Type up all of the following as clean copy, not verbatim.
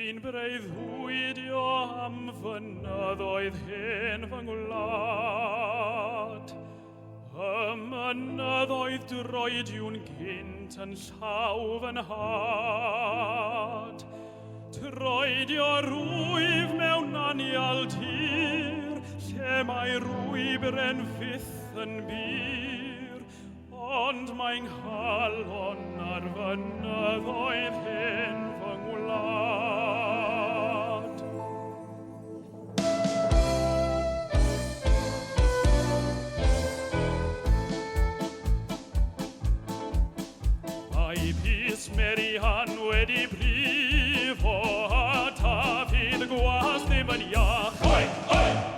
Dwi'n breuddwydio am fynyddoedd hen fy ngwlad. Y mynyddoedd droediwn gynt yn llaw fy nhad. Troedio rwyf mewn anial tir, lle mae rwyb yn fyth yn bir, ond mae'n nghalon ar fynyddoedd hen fy ngwlad. Mae Pys Merian wedi brifo a Tafydd Gwas ddim yn iach.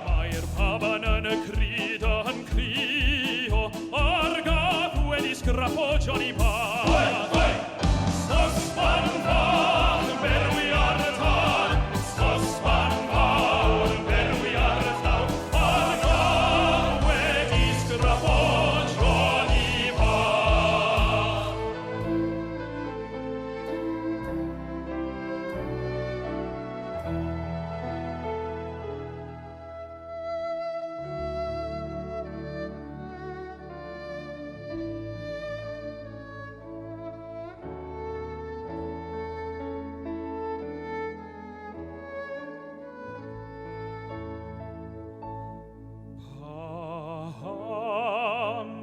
Mae'r baban yn y cryd yn crio a'r gath wedi sgrafo Johnny Bach. Sosban fawr yn berwi ar y tân, sosban fawr yn berwi ar y llaw, a'r gath wedi sgrafo Johnny Bach.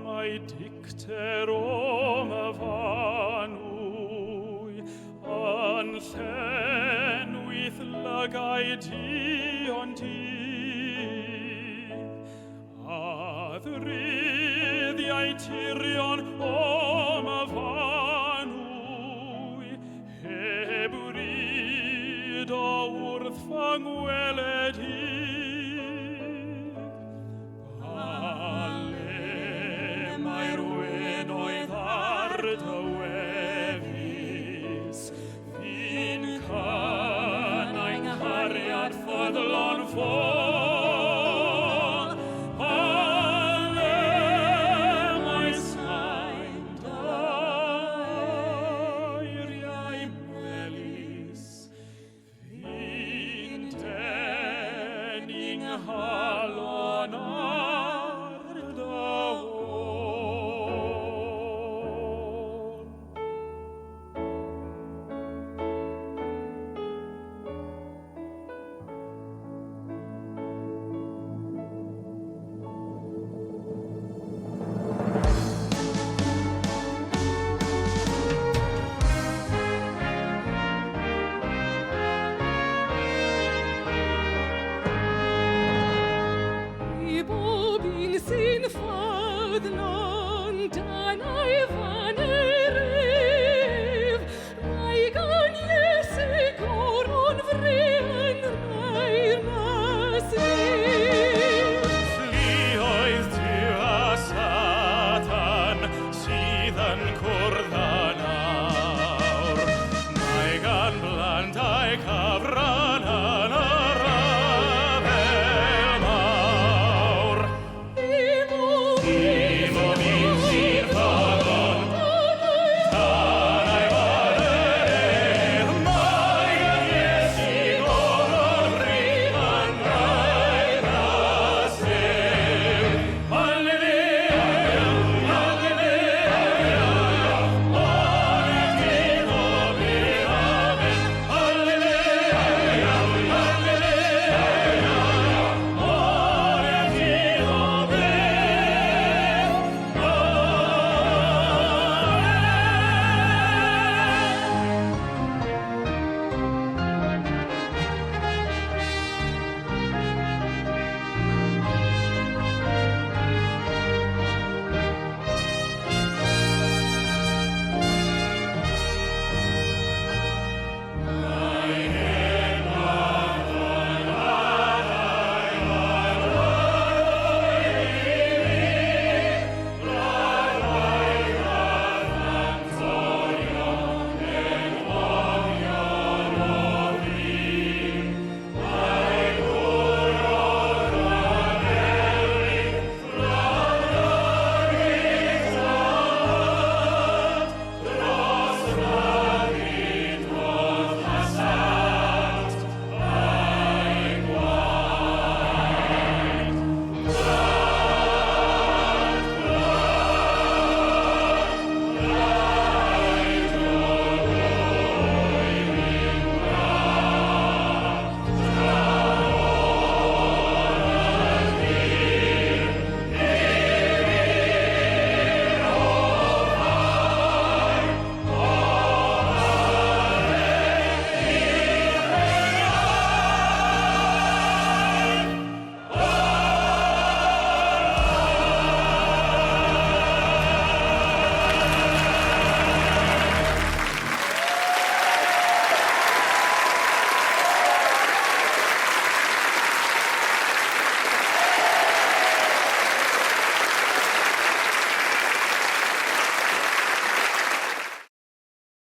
Mae dicter o'm y fanwy yn llenwyth lygau dion di. A ddryddiau tirion o'm y fanwy heb wryd o wrth fy ngweled i. Fi'n cynau'n nghariad ffyddlon ffwrdd.